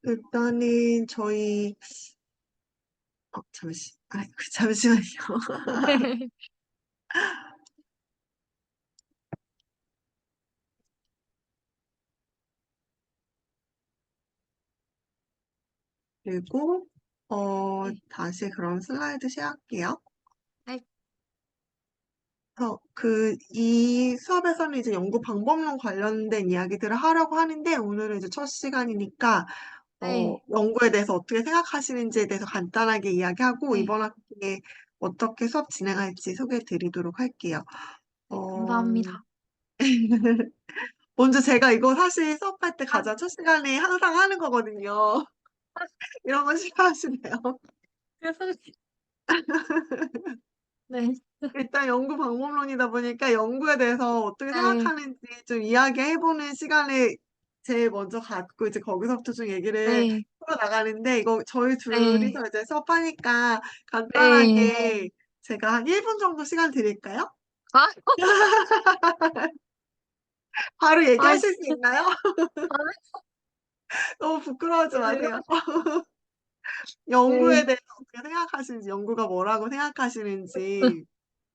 일단은 잠시만요. 그리고, 네, 다시 그럼 슬라이드 쉐어할게요. 네, 이 수업에서는 이제 연구 방법론 관련된 이야기들을 하려고 하는데, 오늘은 이제 첫 시간이니까, 네, 연구에 대해서 어떻게 생각하시는지에 대해서 간단하게 이야기하고, 네, 이번 학기에 어떻게 수업 진행할지 소개해 드리도록 할게요. 네, 어, 감사합니다. 먼저 제가 이거 사실 수업할 때 아, 가장 첫 시간에 항상 하는 거거든요. 이런 거 싫어하시네요. 교수님. 네, 일단 연구 방법론이다 보니까 연구에 대해서 어떻게 네, 생각하는지 좀 이야기해보는 시간을 제일 먼저 갖고 이제 거기서부터 좀 얘기를 네, 풀어나가는데 이거 저희 네, 둘이서 이제 수업하니까 네. 간단하게 제가 한 1분 정도 시간 드릴까요? 아, 바로 아, 얘기하실 수 있나요? 아, 너무 부끄러워하지 네, 마세요. 연구에 네, 대해서 어떻게 생각하시는지, 연구가 뭐라고 생각하시는지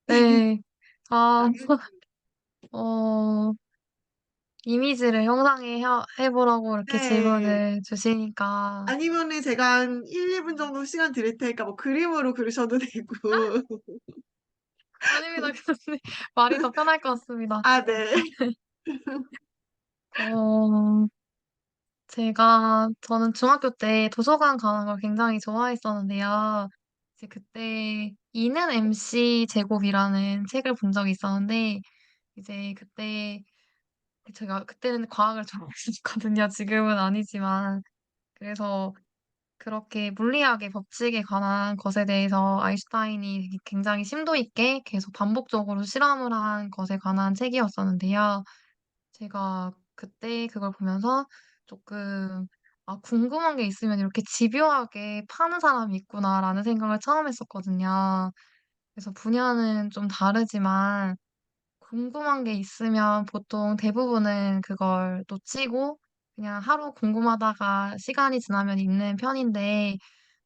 네. 아, 이야기해주세요. 어, 이미지를 해보라고 이렇게 네. 질문을 주시니까. 아니면은 제가 한 1, 2분 정도 시간 드릴 테니까 뭐 그림으로 그리셔도 되고. 아닙니다, 교수님. 말이 더 편할 것 같습니다. 아, 네. 어, 저는 중학교 때 도서관 가는 걸 굉장히 좋아했었는데요. 이제 그때 이는 MC 제곱이라는 책을 본 적이 있었는데, 이제 제가 그때는 과학을 좋아했었거든요. 지금은 아니지만. 그래서 그렇게 물리학의 법칙에 관한 것에 대해서 아인슈타인이 굉장히 심도 있게 계속 반복적으로 실험을 한 것에 관한 책이었었는데요. 제가 그때 그걸 보면서 조금 '아 궁금한 게 있으면 이렇게 집요하게 파는 사람이 있구나.'라는 생각을 처음 했었거든요. 그래서 분야는 좀 다르지만 궁금한 게 있으면 보통 대부분은 그걸 놓치고 그냥 하루 궁금하다가 시간이 지나면 잊는 편인데,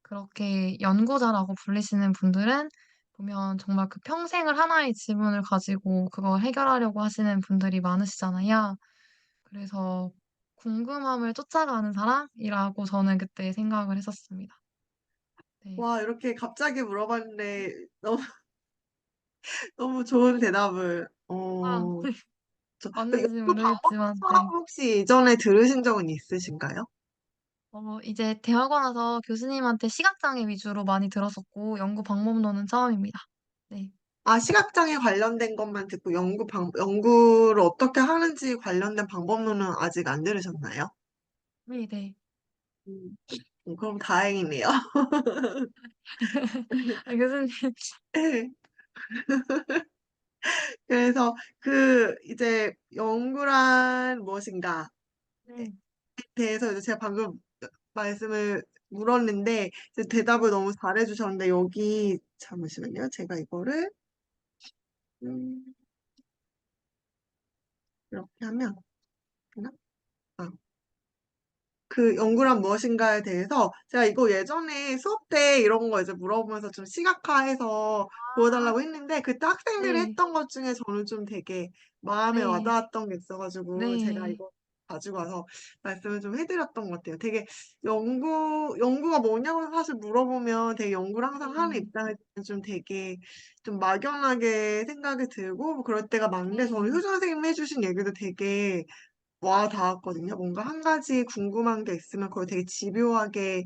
그렇게 연구자라고 불리시는 분들은 보면 정말 그 평생을 하나의 질문을 가지고 그걸 해결하려고 하시는 분들이 많으시잖아요. 그래서 궁금함을 쫓아가는 사람이라고 저는 그때 생각을 했었습니다. 네. 와, 이렇게 갑자기 물어봤는데 너무, 너무 좋은 대답을. 아 그 맞는지 연구 방법 모르겠지만 수업 네. 혹시 이전에 들으신 적은 있으신가요? 이제 대학원 와서 교수님한테 시각장애 위주로 많이 들었었고 연구 방법론은 처음입니다. 네. 아, 시각장애 관련된 것만 듣고 연구를 어떻게 하는지 관련된 방법론은 아직 안 들으셨나요? 네네. 음, 그럼 다행이네요. 아 교수님 그래서 이제 연구란 무엇인가에 네. 대해서 이제 제가 방금 말씀을 물었는데, 이제 대답을 너무 잘해주셨는데, 여기, 잠시만요. 제가 이거를, 음, 이렇게 하면, 되나? 아, 그 연구란 무엇인가에 대해서 제가 이거 예전에 수업 때 이런 거 이제 물어보면서 좀 시각화해서 아 보여달라고 했는데 그때 학생들이 네. 했던 것 중에 저는 좀 되게 마음에 네. 와닿았던 게 있어가지고 제가 네. 이거 가지고 와서 말씀을 좀 해드렸던 것 같아요. 되게 연구가 뭐냐고 사실 물어보면 되게 연구를 항상 하는 네. 입장에서 좀 되게 좀 막연하게 생각이 들고 뭐 그럴 때가 많은데 저는 네. 효정 선생님 해주신 얘기도 되게 와 닿았거든요. 뭔가 한 가지 궁금한 게 있으면 그걸 되게 집요하게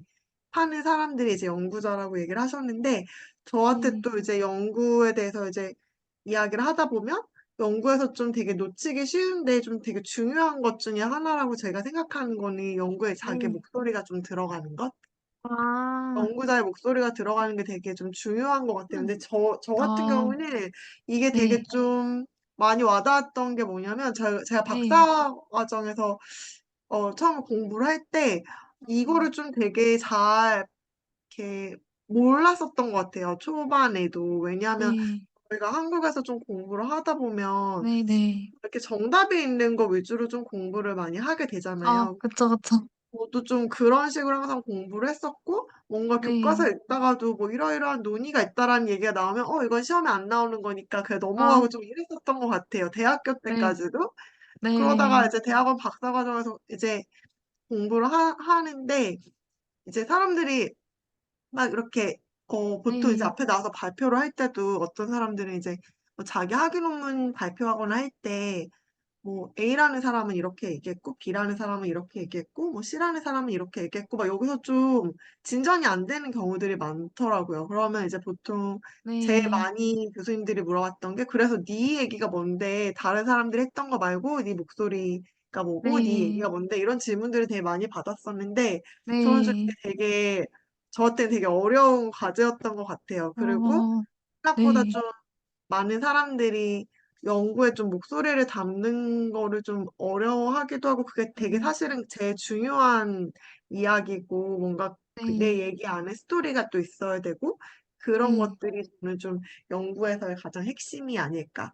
하는 사람들이 이제 연구자라고 얘기를 하셨는데, 저한테 네. 또 이제 연구에 대해서 이제 이야기를 하다 보면 연구에서 좀 되게 놓치기 쉬운데 좀 되게 중요한 것 중에 하나라고 제가 생각하는 거는 연구에 자기 네. 목소리가 좀 들어가는 것? 아. 연구자의 목소리가 들어가는 게 되게 좀 중요한 것 같아요. 근데 저 같은 아 경우는 이게 되게 네. 좀 많이 와닿았던 게 뭐냐면, 제가 네. 박사 과정에서 처음 공부를 할 때 음. 이거를 좀 되게 잘 이렇게 몰랐었던 것 같아요. 초반에도. 왜냐하면 네. 저희가 한국에서 좀 공부를 하다 보면 네네. 이렇게 정답이 있는 거 위주로 좀 공부를 많이 하게 아 되잖아요. 그쵸, 그쵸. 저도 좀 그런 식으로 항상 공부를 했었고, 뭔가 교과서 네. 읽다가도 뭐 이러이러한 논의가 있다라는 얘기가 나오면, 이건 시험에 안 나오는 거니까 그냥 아 넘어가고 좀 이랬었던 것 같아요. 대학교 네. 때까지도. 그러다가 네. 이제 대학원 박사과정에서 이제 공부를 하는데, 이제 사람들이 막 이렇게, 보통 이제 네. 앞에 나와서 발표를 할 때도 어떤 사람들은 이제 뭐 자기 학위 논문 발표하거나 할때 뭐 A라는 사람은 이렇게 얘기했고 B라는 사람은 이렇게 얘기했고 뭐 C라는 사람은 이렇게 얘기했고 막 여기서 좀 진전이 안 되는 경우들이 많더라고요. 그러면 이제 보통 제일 네. 많이 교수님들이 물어봤던 게 "그래서 네 얘기가 뭔데? 다른 사람들이 했던 거 말고 네 목소리가 뭐고 네 네. 얘기가 뭔데?" 이런 질문들을 되게 많이 받았었는데 저는 좀 네. 이게 되게 저한테는 되게 어려운 과제였던 것 같아요. 그리고 어 생각보다 네. 좀 많은 사람들이 연구에 좀 목소리를 담는 거를 좀 어려워하기도 하고 그게 되게 네. 사실은 제일 중요한 이야기고 뭔가 내 네. 얘기 안에 스토리가 또 있어야 되고 그런 네. 것들이 저는 좀 연구에서의 가장 핵심이 아닐까.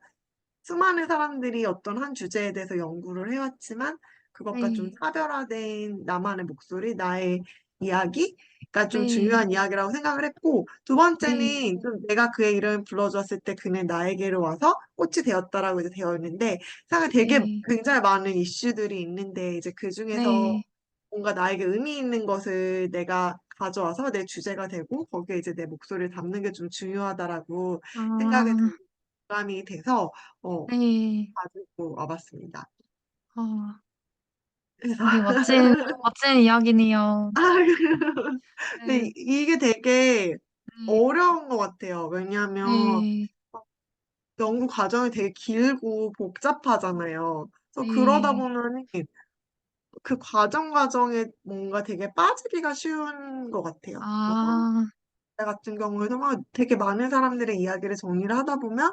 수많은 사람들이 어떤 한 주제에 대해서 연구를 해왔지만 그것과 좀 네. 차별화된 나만의 목소리, 나의 이야기가 좀 네. 중요한 이야기라고 생각을 했고 두 네. 번째는 좀 내가 그의 이름을 불러주었을 때 그는 나에게로 와서 꽃이 되었다라고 이제 되어 있는데 사실 되게 네. 굉장히 많은 이슈들이 있는데 이제 그중에서 네. 뭔가 나에게 의미 있는 것을 내가 가져와서 내 주제가 되고 거기에 이제 내 목소리를 담는 게 좀 중요하다라고 생각이 아 공감이 돼서 네. 가지고 와 봤습니다. 아 그래서 되게 멋진 이야기네요. 아 근데 네. 이게 되게 네. 어려운 것 같아요. 왜냐하면 네. 연구 과정이 되게 길고 복잡하잖아요. 그래서 그러다 네. 보면은 그 과정에 뭔가 되게 빠지기가 쉬운 것 같아요. 뭐 아 때 같은 경우에도 막 되게 많은 사람들의 이야기를 정리를 하다 보면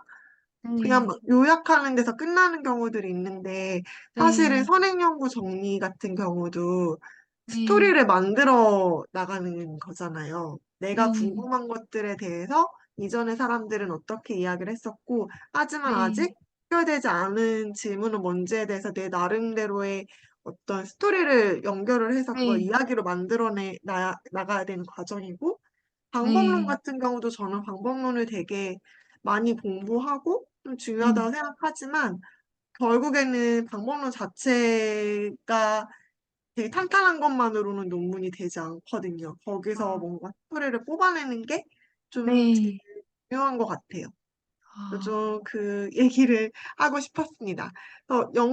그냥 네. 막 요약하는 데서 끝나는 경우들이 있는데 사실은 네. 선행 연구 정리 같은 경우도 네. 스토리를 만들어 나가는 거잖아요. 내가 네. 궁금한 것들에 대해서 이전의 사람들은 어떻게 이야기를 했었고 하지만 아직 네. 해결되지 않은 질문은 뭔지에 대해서 내 나름대로의 어떤 스토리를 연결을 해서 그걸 네. 이야기로 만들어내 나가야 되는 과정이고 방법론 네. 같은 경우도 저는 방법론을 되게 많이 공부하고 좀 네. 중요하다고 생각하지만 결국에는 방법론 자체가 되게 탄탄한 것만으로는 논문이 되지 않거든요. 거기서 아 뭔가 스토리를 뽑아내는 게 좀 제일 네. 중요한 것 같아요. 아 좀 그 얘기를 하고 싶었습니다.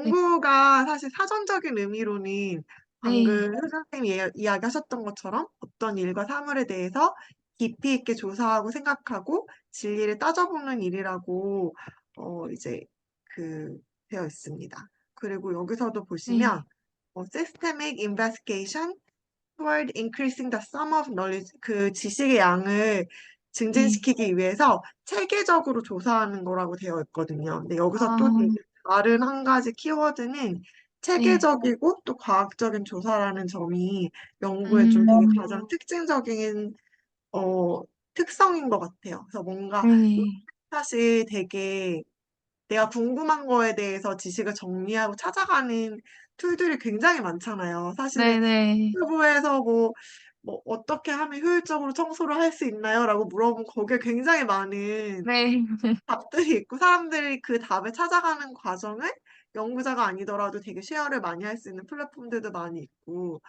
네. 연구가 사실 사전적인 의미로는 네. 방금 효 선생님이 이야기하셨던 것처럼 어떤 일과 사물에 대해서 깊이 있게 조사하고 생각하고 진리를 따져보는 일이라고 이제 그 되어 있습니다. 그리고 여기서도 보시면 네. systemic investigation toward increasing the sum of knowledge 그 지식의 양을 네. 증진시키기 위해서 체계적으로 조사하는 거라고 되어 있거든요. 근데 여기서 또 되게 아 다른 한 가지 키워드는 네. 체계적이고 또 과학적인 조사라는 점이 연구의 좀 되게 가장 음. 특징적인 어 특성인 것 같아요. 그래서 뭔가 네. 사실 되게 내가 궁금한 거에 대해서 지식을 정리하고 찾아가는 툴들이 굉장히 많잖아요. 사실은 네네. 유튜브에서 뭐 "어떻게 하면 효율적으로 청소를 할 수 있나요?"라고 물어보면 거기에 굉장히 많은 네. 답들이 있고 사람들이 그 답을 찾아가는 과정을 연구자가 아니더라도 되게 쉐어를 많이 할 수 있는 플랫폼들도 많이 있고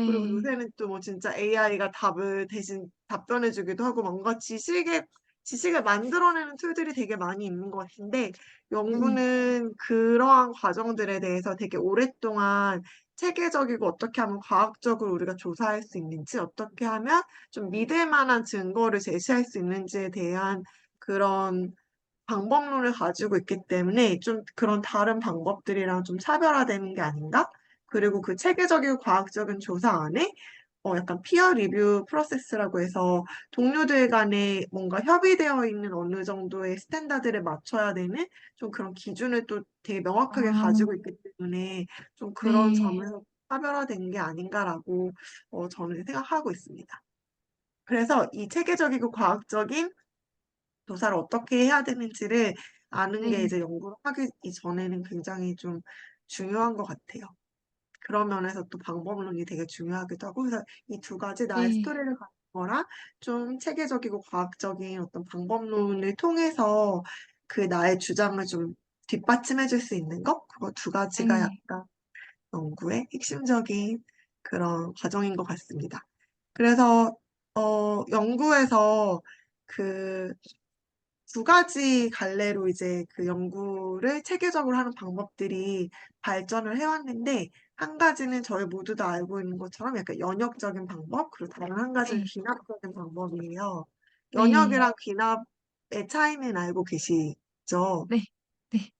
그리고 네. 요새는 또 뭐 진짜 AI가 답을 대신 답변해 주기도 하고 뭔가 지식을 만들어내는 툴들이 되게 많이 있는 것 같은데 네. 연구는 그러한 과정들에 대해서 되게 오랫동안 체계적이고 어떻게 하면 과학적으로 우리가 조사할 수 있는지, 어떻게 하면 좀 믿을 만한 증거를 제시할 수 있는지에 대한 그런 방법론을 가지고 있기 때문에 좀 그런 다른 방법들이랑 좀 차별화되는 게 아닌가? 그리고 그 체계적이고 과학적인 조사 안에 약간 피어 리뷰 프로세스라고 해서 동료들 간에 뭔가 협의되어 있는 어느 정도의 스탠다드를 맞춰야 되는 좀 그런 기준을 또 되게 명확하게 아 가지고 있기 때문에 좀 그런 네. 점에서 '차별화된 게 아닌가.'라고 저는 생각하고 있습니다. 그래서 이 체계적이고 과학적인 조사를 어떻게 해야 되는지를 아는 게 네. 이제 연구를 하기 이전에는 굉장히 좀 중요한 것 같아요. 그런 면에서 또 방법론이 되게 중요하기도 하고, 그래서 이 두 가지 나의 네, 스토리를 가진 거랑 좀 체계적이고 과학적인 어떤 방법론을 통해서 그 나의 주장을 좀 뒷받침해 줄 수 있는 것? 그거 두 가지가 네, 약간 연구의 핵심적인 그런 과정인 것 같습니다. 그래서, 연구에서 그 두 가지 갈래로 이제 그 연구를 체계적으로 하는 방법들이 발전을 해왔는데, 한 가지는 저희 모두 다 알고 있는 것처럼 약간 연역적인 방법, 그리고 다른 한 가지는 네, 귀납적인 방법이에요. 네, 연역이랑 귀납의 차이는 알고 계시죠? 네, 네,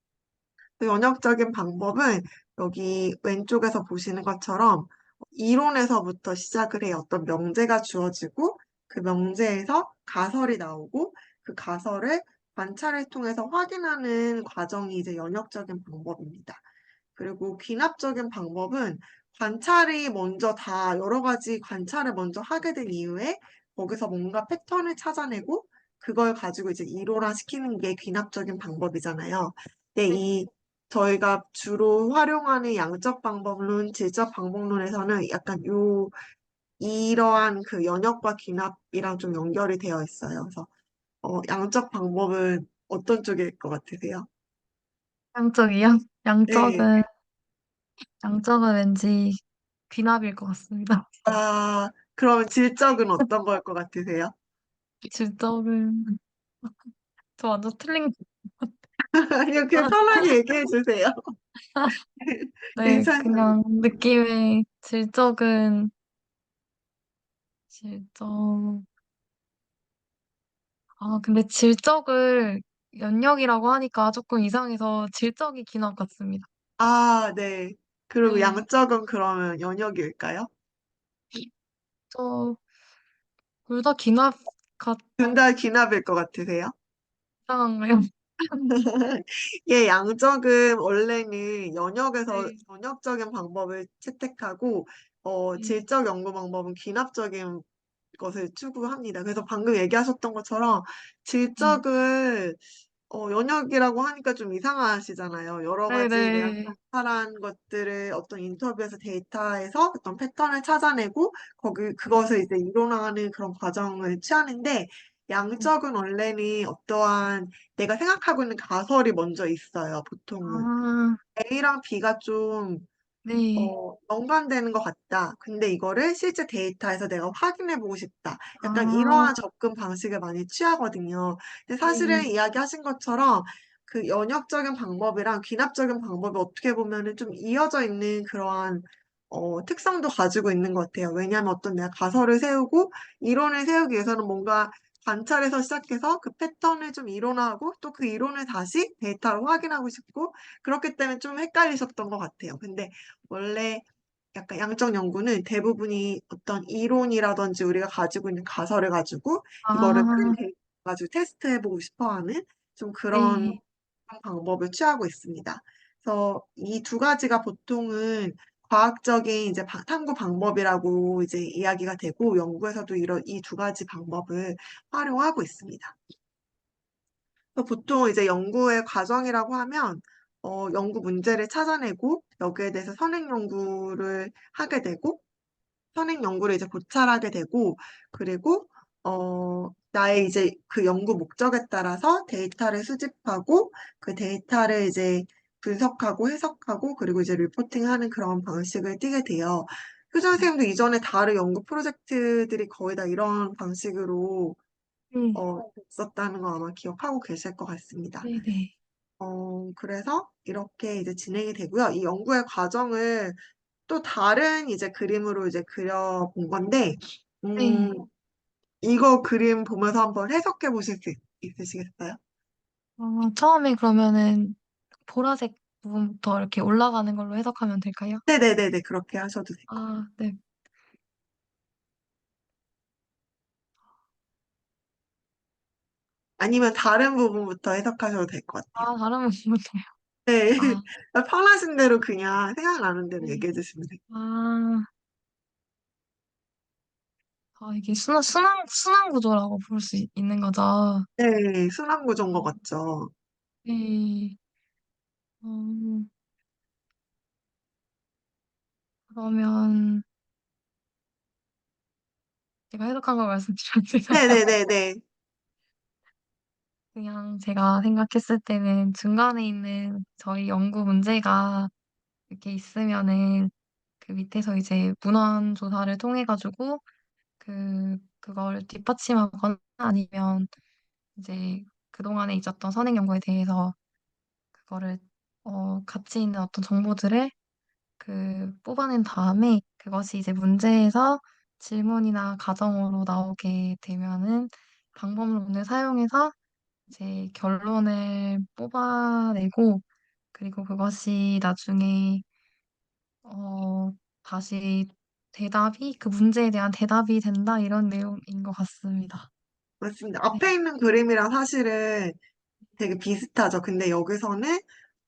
그 연역적인 방법은 여기 왼쪽에서 보시는 것처럼 이론에서부터 시작을 해요. 어떤 명제가 주어지고 그 명제에서 가설이 나오고 그 가설을 관찰을 통해서 확인하는 과정이 이제 연역적인 방법입니다. 그리고 귀납적인 방법은 관찰이 먼저 다 여러 가지 관찰을 먼저 하게 된 이후에 거기서 뭔가 패턴을 찾아내고 그걸 가지고 이제 이론화시키는 게 귀납적인 방법이잖아요. 근데 네. 이 저희가 주로 활용하는 양적 방법론, 질적 방법론에서는 약간 이러한 그 연역과 귀납이랑 좀 연결이 되어 있어요. 그래서 양적 방법은 어떤 쪽일 것 같으세요? 양쪽이요? 네. 양쪽은 왠지 귀납일 것 같습니다. 아, 그러면 질적은 어떤 걸 것 같으세요? 질적은 저 완전 틀린 것 이렇게 같아요. 편하게 얘기해 주세요. 네, 괜찮아요. 그냥 느낌의 질적, 근데 질적을 연역이라고 하니까 조금 이상해서 질적이 귀납 같습니다. 아, 네. 그리고 네, 양적은 그러면 연역일까요? 저, 둘 다 귀납 둘 다 기납일 것 같으세요? 같상한가요? 예, 양적은 원래는 연역에서 네, 연역적인 방법을 채택하고, 네, 질적 연구 방법은 귀납적인 것을 추구합니다. 그래서 방금 얘기하셨던 것처럼 네, 질적을 연역이라고 하니까 좀 이상하시잖아요. 여러 네, 가지 내가 네, 관찰한 것들을 어떤 인터뷰에서 데이터에서 어떤 패턴을 찾아내고 그것을 이제 이론화하는 그런 과정을 취하는데 네. 양적은 원래는 어떠한 내가 생각하고 있는 가설이 먼저 있어요, 보통은. 아, A랑 B가 좀 네, 연관되는 것 같다. 근데 이거를 실제 데이터에서 내가 확인해 보고 싶다. 약간 아, 이러한 접근 방식을 많이 취하거든요. 근데 사실은 네, 이야기하신 것처럼 그 연역적인 방법이랑 귀납적인 방법이 어떻게 보면은 좀 이어져 있는 그러한 특성도 가지고 있는 것 같아요. 왜냐하면 어떤 내가 가설을 세우고 이론을 세우기 위해서는 뭔가 관찰에서 시작해서 그 패턴을 좀 이론화하고 또 그 이론을 다시 데이터로 확인하고 싶고 그렇기 때문에 좀 헷갈리셨던 것 같아요. 근데 원래 약간 양적 연구는 대부분이 어떤 이론이라든지 우리가 가지고 있는 가설을 가지고 이거를 큰 아, 데이터 가지고 테스트해보고 싶어하는 좀 그런 네, 방법을 취하고 있습니다. 그래서 이 두 가지가 보통은 과학적인 이제 탐구 방법이라고 이제 이야기가 되고 연구에서도 이런 이 두 가지 방법을 활용하고 있습니다. 그래서 보통 이제 연구의 과정이라고 하면 연구 문제를 찾아내고 여기에 대해서 선행 연구를 하게 되고 선행 연구를 이제 고찰하게 되고 그리고 나의 이제 그 연구 목적에 따라서 데이터를 수집하고 그 데이터를 이제 분석하고 해석하고 그리고 이제 리포팅하는 그런 방식을 띠게 돼요. 효정 선생님도 이전에 다른 연구 프로젝트들이 거의 다 이런 방식으로 네, 있었다는 거 아마 기억하고 계실 것 같습니다. 네, 네, 그래서 이렇게 이제 진행이 되고요. 이 연구의 과정을 또 다른 이제 그림으로 이제 그려본 건데, 음, 네. 이거 그림 보면서 한번 해석해 보실 수 있으시겠어요? 처음에 그러면은 보라색 부분부터 이렇게 올라가는 걸로 해석하면 될까요? 네네네네, 그렇게 하셔도 될 것 같아요. 아, 네. 아니면 다른 부분부터 해석하셔도 될 것 같아요. 다른 부분부터요. 네. 아, 편하신 대로 그냥 생각나는 대로 네. 얘기해 주시면 돼요. 아, 이게 순환 구조라고 볼 수 있는 거죠. 네, 순환 구조인 것 어, 같죠. 네. 음, 그러면 제가 해석한 걸 말씀드려도 되나요? 네네네네. 그냥 제가 생각했을 때는 중간에 있는 저희 연구 문제가 이렇게 있으면은 그 밑에서 이제 문헌 조사를 통해 가지고 그걸 뒷받침하거나 아니면 이제 그동안에 있었던 선행 연구에 대해서 그거를 가치 있는 어떤 정보들을 뽑아낸 다음에 그것이 이제 문제에서 질문이나 가정으로 나오게 되면은 방법론을 사용해서 이제 결론을 뽑아내고 그리고 그것이 나중에 어 다시 대답이 그 문제에 대한 대답이 된다 이런 내용인 것 같습니다. 맞습니다. 네. 앞에 있는 그림이랑 사실은 되게 비슷하죠. 근데 여기서는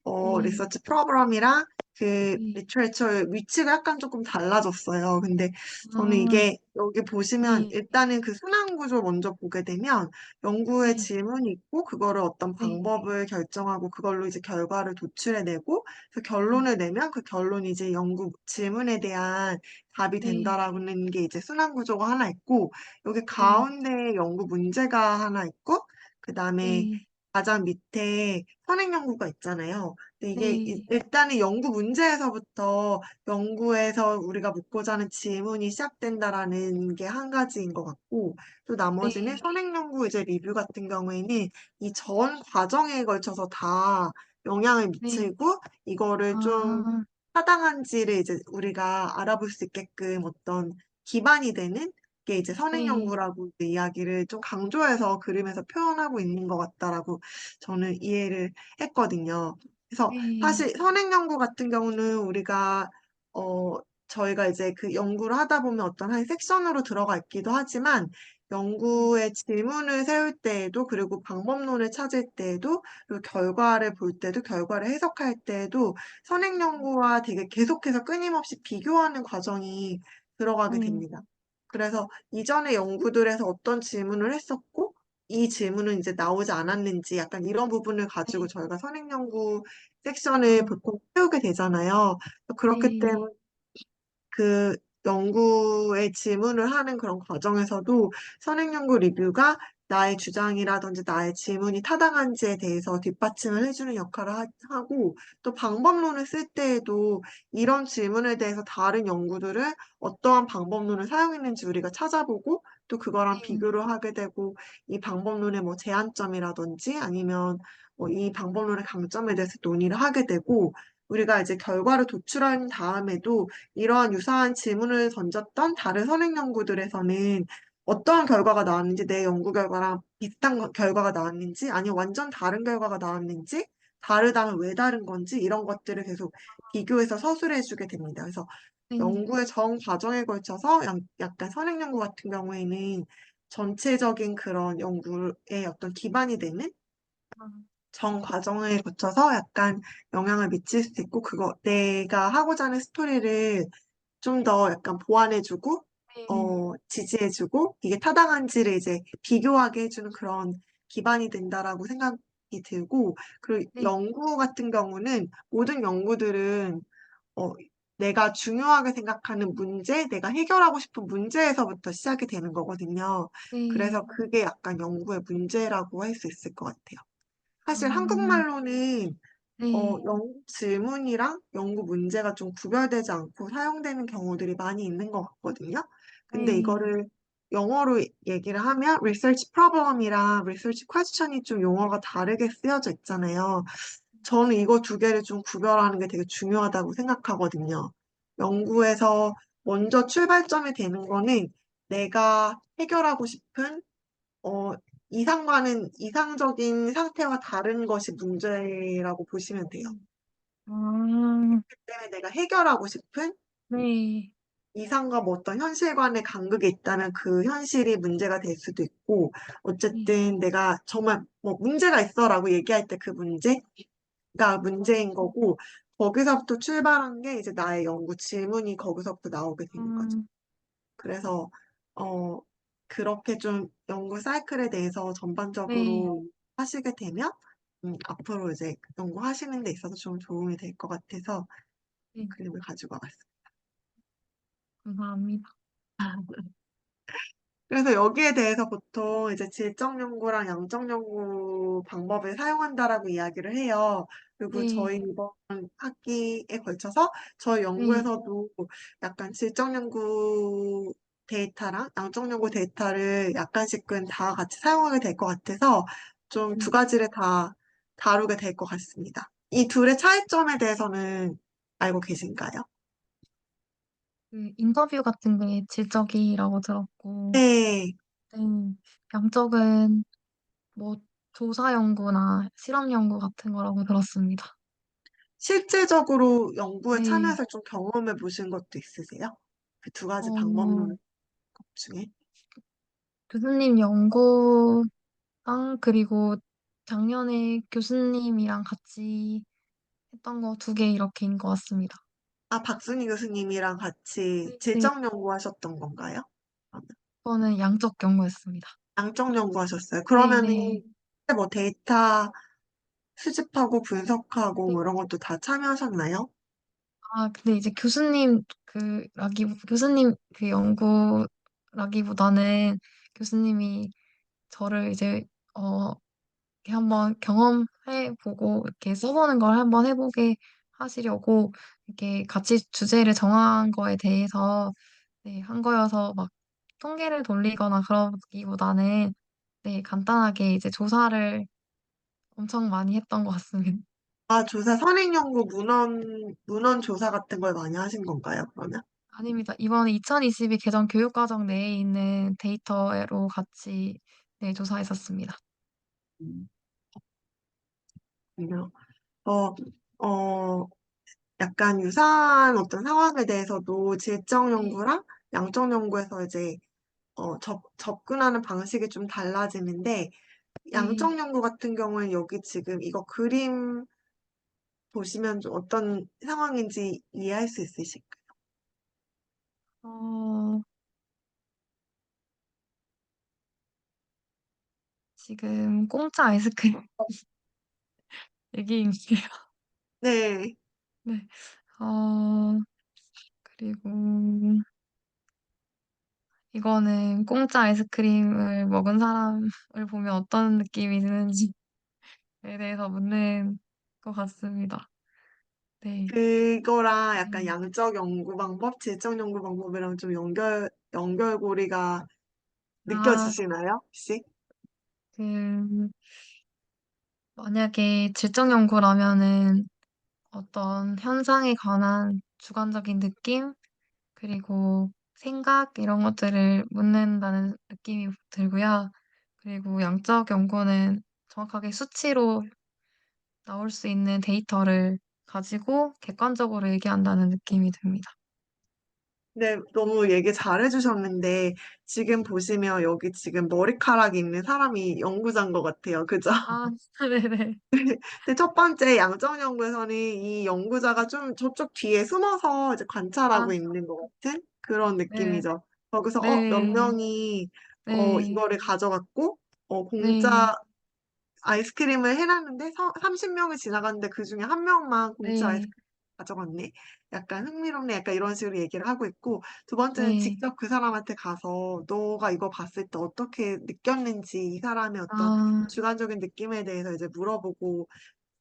네. 리서치 프로그램이랑 그 네. 리터레처의 위치가 약간 조금 달라졌어요. 근데 저는 아 이게 여기 보시면 네. 일단은 그 순환 구조 먼저 보게 되면 연구에 네. 질문이 있고 그거를 어떤 네. 방법을 결정하고 그걸로 이제 결과를 도출해내고 그 네. 결론을 내면 그 결론이 이제 연구 질문에 대한 답이 네. 된다라는 게 이제 순환 구조가 하나 있고 여기 네. 가운데 연구 문제가 하나 있고 그다음에 네. 가장 밑에 선행 연구가 있잖아요. 근데 이게 네. 일단은 연구 문제에서부터 연구에서 우리가 묻고자 하는 질문이 시작된다라는 게 한 가지인 것 같고, 또 나머지는 네. 선행 연구 이제 리뷰 같은 경우에는 이 전 과정에 걸쳐서 다 영향을 네. 미치고 이거를 좀 아 타당한지를 이제 우리가 알아볼 수 있게끔 어떤 기반이 되는 게 이제 선행 네. 연구라고 이제 이야기를 좀 강조해서 그림에서 표현하고 있는 것 같다라고 저는 이해를 했거든요. 그래서 네. 사실 선행 연구 같은 경우는 우리가 어 저희가 이제 그 연구를 하다 보면 어떤 한 섹션으로 들어가 있기도 하지만 연구의 질문을 세울 때에도 그리고 방법론을 찾을 때에도 그리고 결과를 볼 때도 결과를 해석할 때에도 선행 연구와 되게 계속해서 끊임없이 비교하는 과정이 들어가게 네. 됩니다. 그래서 이전의 연구들에서 어떤 질문을 했었고, 이 질문은 이제 나오지 않았는지 약간 이런 부분을 가지고 네. 저희가 선행 연구 섹션을 아 보통 세우게 되잖아요. 그렇기 네. 때문에 그 연구에 질문을 하는 그런 과정에서도 선행연구 리뷰가 나의 주장이라든지 나의 질문이 타당한지에 대해서 뒷받침을 해주는 역할을 하고 또 방법론을 쓸 때에도 이런 질문에 대해서 다른 연구들은 어떠한 방법론을 사용했는지 우리가 찾아보고 또 그거랑 네. 비교를 하게 되고 이 방법론의 뭐 제한점이라든지 아니면 뭐이 방법론의 강점에 대해서 논의를 하게 되고 우리가 이제 결과를 도출한 다음에도 이러한 유사한 질문을 던졌던 다른 선행 연구들에서는 어떠한 결과가 나왔는지, 내 연구 결과랑 비슷한 결과가 나왔는지, 아니면 완전 다른 결과가 나왔는지, 다르다면 왜 다른 건지, 이런 것들을 계속 비교해서 서술해주게 됩니다. 그래서 네. 연구의 전 과정에 걸쳐서 약간 선행 연구 같은 경우에는 전체적인 그런 연구의 어떤 기반이 되는 아 전 과정을 거쳐서 약간 영향을 미칠 수 있고, 그거 내가 하고자 하는 스토리를 좀 더 약간 보완해주고, 네. 지지해주고, 이게 타당한지를 이제 비교하게 해주는 그런 기반이 된다라고 생각이 들고, 그리고 네. 연구 같은 경우는 모든 연구들은, 어, 내가 중요하게 생각하는 문제, 내가 해결하고 싶은 문제에서부터 시작이 되는 거거든요. 네. 그래서 그게 약간 연구의 문제라고 할 수 있을 것 같아요. 사실 아 한국말로는 네. 연구 질문이랑 연구 문제가 좀 구별되지 않고 사용되는 경우들이 많이 있는 것 같거든요. 근데 네. 이거를 영어로 얘기를 하면 research problem이랑 research question이 좀 용어가 다르게 쓰여져 있잖아요. 저는 이거 두 개를 좀 구별하는 게 되게 중요하다고 생각하거든요. 연구에서 먼저 출발점이 되는 거는 내가 해결하고 싶은 어, 이상적인 상태와 다른 것이 문제라고 보시면 돼요. 음. 아 때문에 내가 해결하고 싶은 네. 이상과 뭐 어떤 현실관의 간극이 있다면 그 현실이 문제가 될 수도 있고, 네. 어쨌든 내가 정말 뭐 문제가 있어라고 얘기할 때 그 문제가 문제인 거고, 거기서부터 출발한 게 이제 나의 연구 질문이 거기서부터 나오게 되는 거죠. 음 그래서, 어, 그렇게 좀 연구 사이클에 대해서 네. 전반적으로 하시게 되면, 앞으로 이제 연구하시는 데 있어서 좀 도움이 될 것 같아서 네. 그림을 가지고 와봤어요. 감사합니다. 그래서 여기에 대해서 보통 이제 질적 연구랑 양적 연구 방법을 사용한다라고 이야기를 해요. 그리고 저희 네, 이번 학기에 걸쳐서 저희 네, 연구에서도 약간 질적 연구 데이터랑 양적 연구 데이터를 약간씩은 다 같이 사용하게 될 것 같아서 좀 두 네. 가지를 다 다루게 될 것 같습니다. 이 둘의 차이점에 대해서는 알고 계신가요? 그 인터뷰 같은 게 질적이라고 들었고, 네. 네, 양적은 뭐 조사 연구나 실험 연구 같은 거라고 들었습니다. 실제적으로 연구에 네, 참여해서 좀 경험해 보신 것도 있으세요? 그 두 가지 어, 방법론 중에? 교수님 연구랑 그리고 작년에 교수님이랑 같이 했던 거 두 개 이렇게인 것 같습니다. 아, 박순희 교수님이랑 같이 네, 질적 연구하셨던 건가요? 그러면 그거는 양적 연구였습니다. 양적 연구하셨어요. 네, 그러면은 네. 뭐 데이터 수집하고 분석하고 네. 뭐 이런 것도 다 참여하셨나요? 아, 근데 이제 교수님 그 연구라기보다는 교수님이 저를 이제, 어, 이렇게 한번 경험해보고, 이렇게 써보는 걸 한번 해보게 하시려고, 이렇게 같이 주제를 정한 거에 대해서, 네, 한 거여서 막 통계를 돌리거나 그러기보다는, 네, 간단하게 이제 조사를 엄청 많이 했던 것 같습니다. 아, 조사, 선행 연구, 문헌 조사 같은 걸 많이 하신 건가요, 그러면? 아닙니다. 이번에 2022 개정 교육과정 내에 있는 데이터로 같이 네, 조사했었습니다. 음, 그렇군요. 어, 어, 약간 유사한 어떤 상황에 대해서도 질적 네, 연구랑 양적 연구에서 이제 접근하는 방식이 좀 달라지는데 네. 양적 연구 같은 경우는 여기 지금 이거 그림 보시면 좀 어떤 상황인지 이해할 수 있으실까요? 어, 지금 공짜 아이스크림 얘기인데요. 네. 네. 어, 그리고 이거는 공짜 아이스크림을 먹은 사람을 보면 어떤 느낌이 드는지에 대해서 묻는 것 같습니다. 네. 그거랑 약간 네. 양적 연구 방법, 질적 연구 방법이랑 좀 연결고리가 아, 느껴지시나요? 혹시? 그, 만약에 질적 연구라면은 어떤 현상에 관한 주관적인 느낌, 그리고 생각, 이런 것들을 묻는다는 느낌이 들고요. 그리고 양적 연구는 정확하게 수치로 나올 수 있는 데이터를 가지고 객관적으로 얘기한다는 느낌이 듭니다. 네, 너무 얘기 잘해주셨는데, 지금 보시면 여기 지금 머리카락이 있는 사람이 연구자인 것 같아요. 그죠? 아, 네네. 근데 첫 번째 양적 연구에서는 이 연구자가 좀 저쪽 뒤에 숨어서 이제 아, 관찰하고 있는 것 같은 그런 네, 느낌이죠. 거기서, 몇 네, 명이, 네, 이거를 가져갔고, 네, 공짜 아이스크림을 해놨는데 30명이 지나갔는데 그중에 한 명만 공짜 네, 아이스크림 가져갔네. 약간 흥미롭네. 약간 이런 식으로 얘기를 하고 있고 두 번째는 네. 직접 그 사람한테 가서 너가 이거 봤을 때 어떻게 느꼈는지 이 사람의 어떤 아, 주관적인 느낌에 대해서 이제 물어보고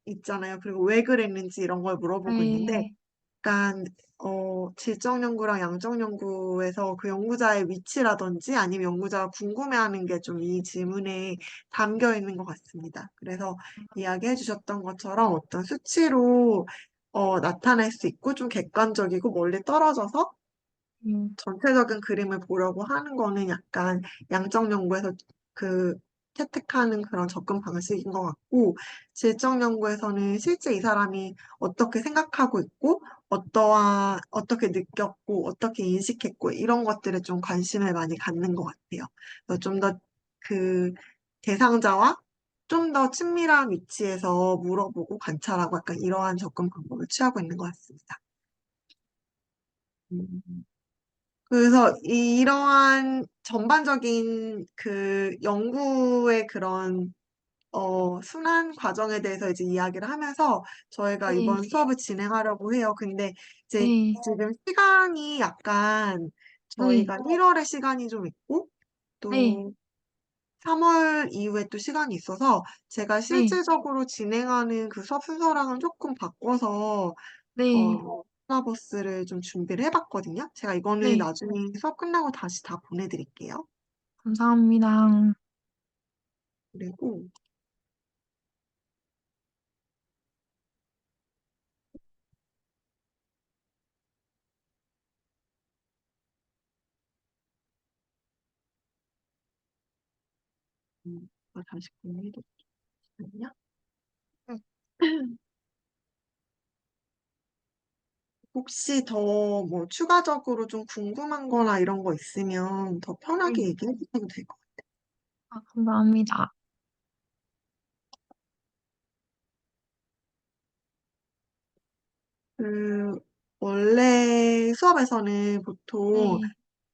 있잖아요. 그리고 왜 그랬는지 이런 걸 물어보고 있는데 네, 약간 질적 연구랑 양적 연구에서 그 연구자의 위치라든지 아니면 연구자가 궁금해하는 게 좀 이 질문에 담겨 있는 것 같습니다. 그래서 이야기해 주셨던 것처럼 어떤 수치로 나타낼 수 있고 좀 객관적이고 멀리 떨어져서 음, 전체적인 그림을 보려고 하는 거는 약간 양적 연구에서 그 채택하는 그런 접근 방식인 것 같고, 질적 연구에서는 실제 이 사람이 어떻게 생각하고 있고, 어떻게 느꼈고, 어떻게 인식했고, 이런 것들에 좀 관심을 많이 갖는 것 같아요. 좀 더 그 대상자와 좀 더 친밀한 위치에서 물어보고 관찰하고 약간 이러한 접근 방법을 취하고 있는 것 같습니다. 음. 그래서 이러한 전반적인 그 연구의 그런 순환 과정에 대해서 이제 이야기를 하면서 저희가 네, 이번 수업을 진행하려고 해요. 근데 이제 네, 지금 시간이 약간 네, 저희가 1월에 시간이 좀 있고 네, 또 3월 이후에 또 시간이 있어서 제가 네, 실질적으로 진행하는 그 수업 순서랑은 조금 바꿔서 네, 시라버스를 좀 준비를 해봤거든요. 제가 이거는 네. 나중에 수업 끝나고 다시 다 보내드릴게요. 감사합니다. 그리고 이거 다시 공유해드릴게요. 네, 혹시 더 뭐 추가적으로 좀 궁금한 거나 이런 거 있으면 더 편하게 네. 얘기해 주셔도 될 것 같아요. 아, 감사합니다. 그, 원래 수업에서는 보통 네,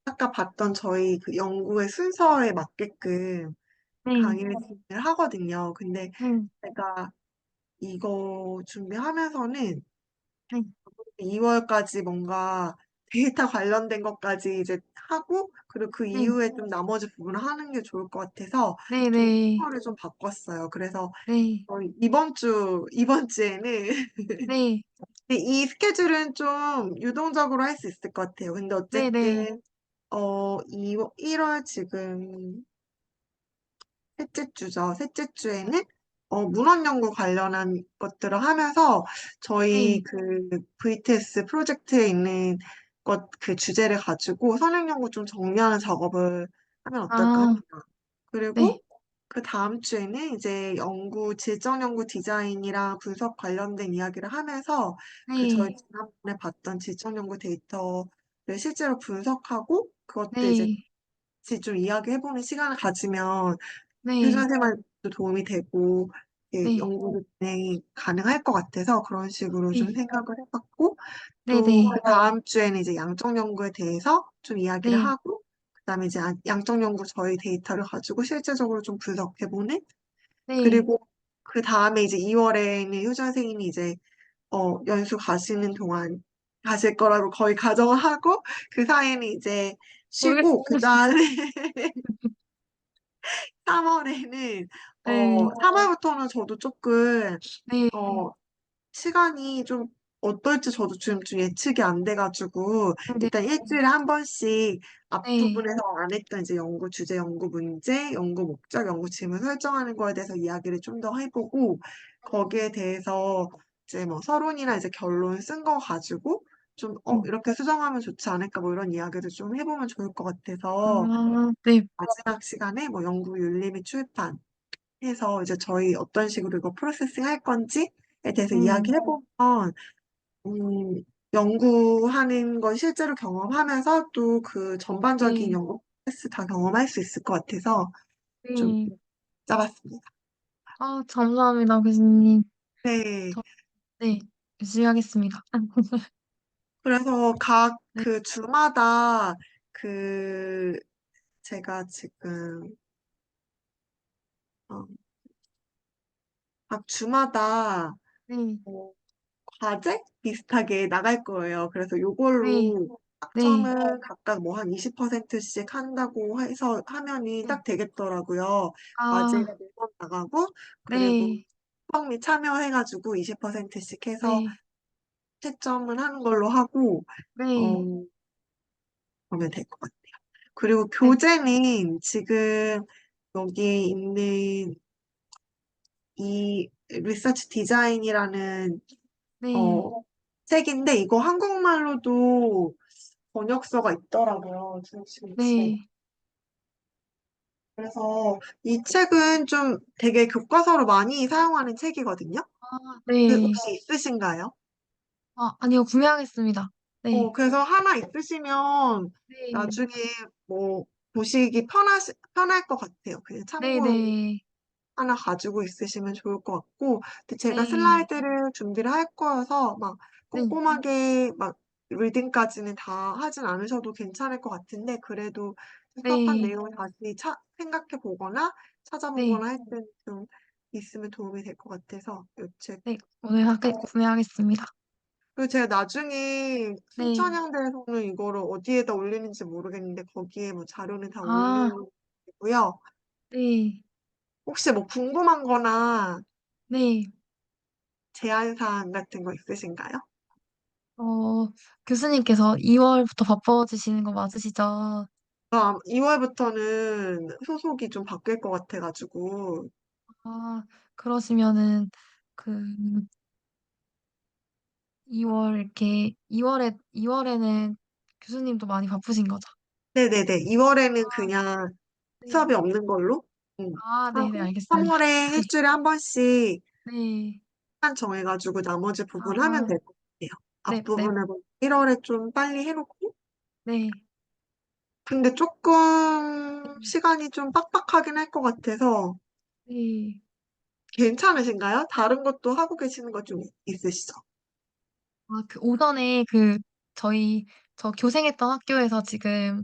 아까 봤던 저희 그 연구의 순서에 맞게끔 네, 강의를 진행을 하거든요. 근데 네, 제가 이거 준비하면서는 네. 2월까지 뭔가 데이터 관련된 것까지 이제 하고, 그리고 그 네, 이후에 좀 나머지 부분을 하는 게 좋을 것 같아서 네, 좀 네, 순서를 좀 바꿨어요. 그래서 네, 이번 주에는 네, 근데 이 스케줄은 좀 유동적으로 할 수 있을 것 같아요. 근데 네, 네, 어쨌든, 1월 지금 셋째 주죠. 셋째 주에는 문헌 연구 관련한 것들을 하면서 저희 네. 그 VTS 프로젝트에 있는 그 주제를 가지고 선행 연구 좀 정리하는 작업을 하면 어떨까 아, 합니다. 그리고 네, 그 다음 주에는 이제 질적 연구 디자인이랑 분석 관련된 이야기를 하면서 그 저희 네, 지난번에 봤던 질적 연구 데이터를 실제로 분석하고 그것도 이제 네, 같이 좀 이야기해보는 시간을 가지면 네, 교사 생활도 도움이 되고 네, 연구 진행이 가능할 것 같아서 그런 식으로 좀 네, 생각을 해봤고 네, 또 네, 그 다음 주에는 이제 양적 연구에 대해서 좀 이야기를 네, 하고 그다음에 이제 양적 연구 저희 데이터를 가지고 실제적으로 좀 분석해보는 네. 그리고 그 다음에 이제 2월에는 효정 선생님이 이제 연수 가시는 동안 가실 거라고 거의 가정을 하고 그 사이에는 이제 쉬고 그 모르겠어요. 다음에 3월에는 네, 3월부터는 저도 조금 네, 어, 시간이 좀 어떨지 저도 지금 좀 예측이 안 돼가지고 네, 일단 일주일에 한 번씩 네, 앞부분에서 안 했던 이제 주제, 연구 문제, 연구 목적, 연구 질문 설정하는 거에 대해서 이야기를 좀 더 해보고 거기에 대해서 이제 뭐 서론이나 이제 결론 쓴 거 가지고 좀 이렇게 수정하면 좋지 않을까 뭐 이런 이야기를 좀 해보면 좋을 것 같아서 아, 네, 마지막 시간에 뭐 연구 윤리 및 출판 해서 이제 저희 어떤 식으로 이거 프로세싱 할 건지에 대해서 음, 이야기해보면, 연구하는 걸 실제로 경험하면서 또 그 전반적인 네, 연구 프로세스 다 경험할 수 있을 것 같아서 좀 네. 짜봤습니다. 아, 감사합니다, 교수님. 네. 저, 네, 열심히 하겠습니다. 그래서 각 네, 그 주마다 그 제가 지금 어, 각 주마다 네, 어, 과제 비슷하게 나갈 거예요. 그래서 네, 요걸로 네, 학점을 각각 뭐 한 20%씩 한다고 해서 하면이 네. 딱 되겠더라고요. 과제가 아, 4번 나가고 그리고 네, 수학 및 참여해가지고 20%씩 해서 네, 채점을 하는 걸로 하고 네, 어, 그러면 될 것 같아요. 그리고 네, 교재는 지금 여기 있는 이 리서치 디자인이라는 네, 어, 책인데 이거 한국말로도 번역서가 있더라고요. 지금. 네. 그래서 이 책은 좀 되게 교과서로 많이 사용하는 책이거든요. 아, 네. 혹시 있으신가요? 아, 아니요, 구매하겠습니다. 네, 그래서 하나 있으시면 네, 나중에 뭐 보시기 편할 것 같아요. 그냥 네, 참고로 네, 하나 가지고 있으시면 좋을 것 같고, 근데 제가 네, 슬라이드를 준비를 할 거여서 막 네, 꼼꼼하게 막 리딩까지는 다 하진 않으셔도 괜찮을 것 같은데, 그래도 수업한 네, 내용을 다시 생각해 보거나 네, 찾아보거나 할 때는 좀 있으면 도움이 될 것 같아서 요 책. 네, 오늘 구매하겠습니다. 그리고 제가 나중에 네, 순천향대에서는 이거를 어디에다 올리는지 모르겠는데 거기에 뭐 자료는 다 아, 올리고요. 네, 혹시 뭐 궁금한 거나 네. 제안 사항 같은 거 있으신가요? 어, 교수님께서 2월부터 바빠지시는 거 맞으시죠? 2월부터는 소속이 좀 바뀔 것 같아가지고 아, 그러시면은, 그, 2월에는 교수님도 많이 바쁘신 거죠? 네네네. 2월에는 아, 그냥 네. 수업이 없는 걸로 네네, 하고 알겠습니다. 3월에 일주일에 한 번씩 네. 시간 정해가지고 나머지 부분 하면 아, 될 것 같아요. 네, 네, 앞부분을 1월에 좀 빨리 해놓고 네. 근데 네. 조금 시간이 좀 빡빡하긴 할 것 같아서 네. 괜찮으신가요? 다른 것도 하고 계시는 거 좀 있으시죠? 오전에 저 교생했던 학교에서 지금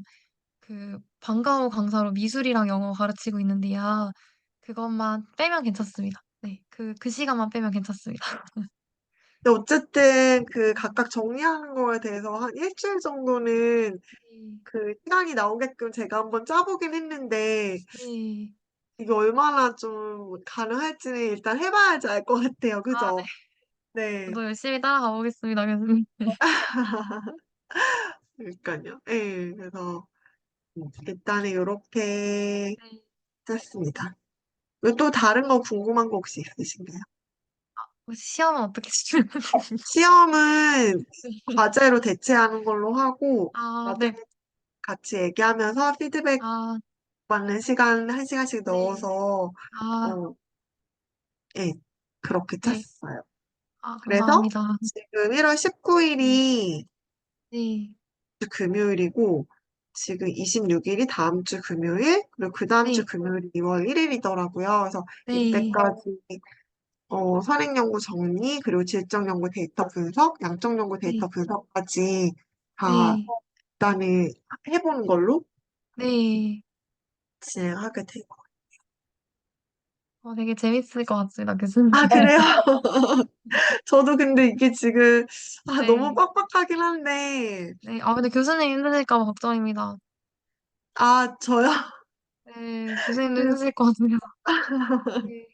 방과후 강사로 미술이랑 영어 가르치고 있는데요. 그것만 빼면 괜찮습니다. 네. 그 시간만 빼면 괜찮습니다. 근데 어쨌든 그 각각 정리하는 거에 대해서 한 일주일 정도는 네. 그 시간이 나오게끔 제가 한번 짜보긴 했는데 네. 이게 얼마나 좀 가능할지는 일단 해봐야지 알 것 같아요. 네. 그죠? 네. 저도 열심히 따라가 보겠습니다, 교수님. 네. 그러니까요. 예, 그래서 일단은 이렇게 네. 짰습니다. 그리고 또 다른 거 궁금한 거 혹시 있으신가요? 혹시 시험은 어떻게 치르는지. 시험은 네. 과제로 대체하는 걸로 하고 나중에 네. 같이 얘기하면서 피드백 아, 받는 시간 한 시간씩 네. 넣어서 아, 어, 예, 그렇게 네. 짰어요. 그래서 감사합니다. 지금 1월 네. 19일이 네. 금요일이고 지금 26일이 다음 주 금요일 그리고 그 다음 주 네. 금요일이 2월 1일이더라고요. 그래서 네. 이때까지 선행연구 정리 그리고 질적연구 데이터 분석, 양적연구 데이터 네. 분석까지 다 네. 일단은 해보는 걸로 네. 진행하게 되고. 되게 재밌을 것 같습니다, 교수님. 아, 그래요? 저도 근데 이게 지금 너무 네. 빡빡하긴 한데 네. 근데 교수님 힘드실까 봐 걱정입니다. 저요? 네. 교수님도 힘드실 것 같아서. 네.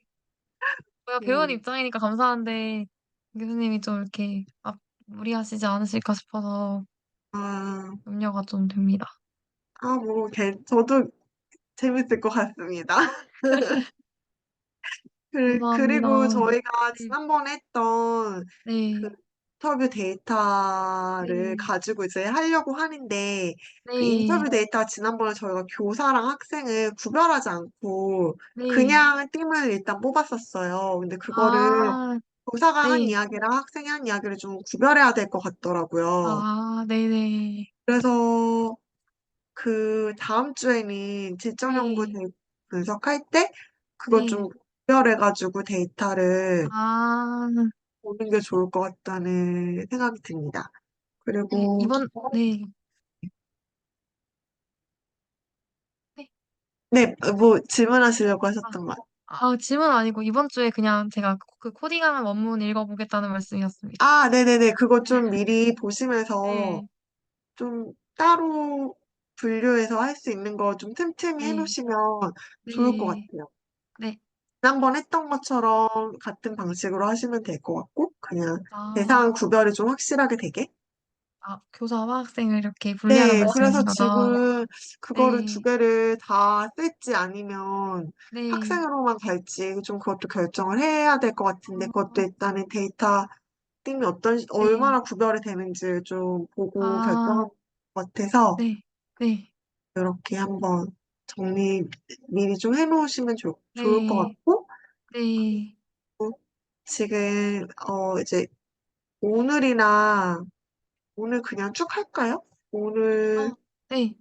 제가 배우는 음, 입장이니까 감사한데 교수님이 좀 이렇게 무리하시지 않으실까 싶어서 아, 염려가 좀 됩니다. 뭐, 저도 재밌을 것 같습니다. 감사합니다. 그리고 저희가 네. 지난번에 했던 그 네. 인터뷰 데이터를 네. 가지고 이제 하려고 하는데 그 네. 인터뷰 데이터 지난번에 저희가 교사랑 학생을 구별하지 않고 네. 그냥 띵을 일단 뽑았었어요. 근데 그거를 아, 교사가 한 네. 이야기랑 학생이 한 이야기를 좀 구별해야 될 것 같더라고요. 네네. 그래서 그 다음 주에는 질적 연구 네. 분석할 때 그걸 좀 네. 구별해가지고 데이터를 아, 보는 게 좋을 것 같다는 생각이 듭니다. 네. 그리고 네. 네. 네, 뭐 질문하시려고 아, 하셨던 것 같아요. 질문 아니고 이번 주에 그냥 제가 그 코딩하는 원문 읽어보겠다는 말씀이었습니다. 네네네. 그거 좀 미리 보시면서 네. 좀 따로 분류해서 할 수 있는 거 좀 틈틈이 네. 해놓으시면 좋을 것 네. 같아요. 네. 지난번 했던 것처럼 같은 방식으로 하시면 될 것 같고, 그냥 아, 대상 구별이 좀 확실하게 되게. 교사와 학생을 이렇게 분리하란 네, 그래서 말씀이신 거죠? 지금 그거를 두 네. 개를 다 쓸지 아니면 네. 학생으로만 갈지 좀 그것도 결정을 해야 될 것 같은데, 그것도 어, 일단은 데이터 띵이 네. 얼마나 구별이 되는지 좀 보고 아, 결정할 것 같아서, 네. 네. 이렇게 한번 정리 미리 좀 해놓으시면 좋을 것 네. 같고, 네. 지금, 이제 오늘이나 오늘 그냥 쭉 할까요? 오늘 네.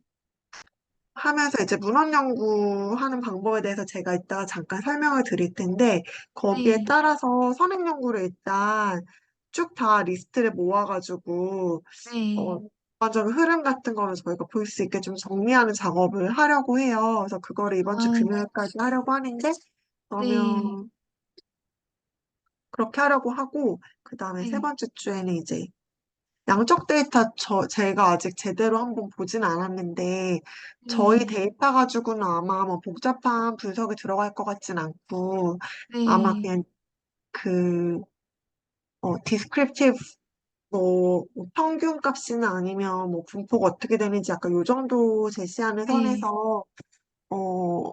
하면서 이제 문헌 연구하는 방법에 대해서 제가 이따가 잠깐 설명을 드릴 텐데, 거기에 네. 따라서 선행 연구를 일단 쭉 다 리스트를 모아가지고, 네. 전반적인 흐름 같은 거를 저희가 볼 수 있게 좀 정리하는 작업을 하려고 해요. 그래서 그거를 이번 주 아, 금요일까지 하려고 하는데, 네. 그러면 그렇게 하려고 하고, 그 다음에 세 네. 번째 주에는 이제 양적 데이터 제가 아직 제대로 한번 보진 않았는데, 저희 네. 데이터 가지고는 아마 뭐 복잡한 분석이 들어갈 것 같진 않고, 아마 네. 그냥 그, descriptive 뭐 평균 값이나 아니면 뭐 분포가 어떻게 되는지 약간 요 정도 제시하는 네. 선에서 어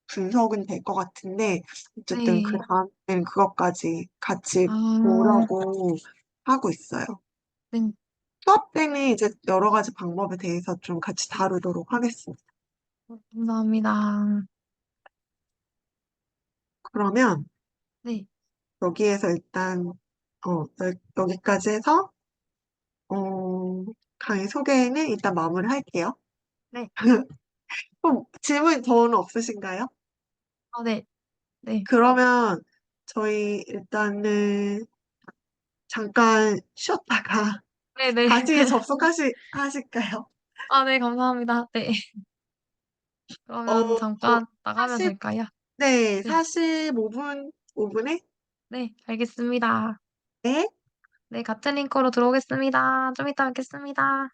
분석은 될 것 같은데 어쨌든 그 네. 다음에는 그것까지 같이 아. 보려고 하고 있어요. 네. 수업 때는 이제 여러 가지 방법에 대해서 좀 같이 다루도록 하겠습니다. 감사합니다. 그러면 네. 여기에서 일단 여기까지 해서 강의 소개는 일단 마무리할게요. 네. 그럼 질문 더는 없으신가요? 아 네. 네. 그러면 저희 일단은 잠깐 쉬었다가 네네. 다시 하실까요? 아 네 감사합니다. 네. 어, 그러면 잠깐 나가면 40, 될까요? 네, 네. 45분, 5분에? 네. 알겠습니다. 네. 네. 같은 링크로 들어오겠습니다. 좀 이따 뵙겠습니다.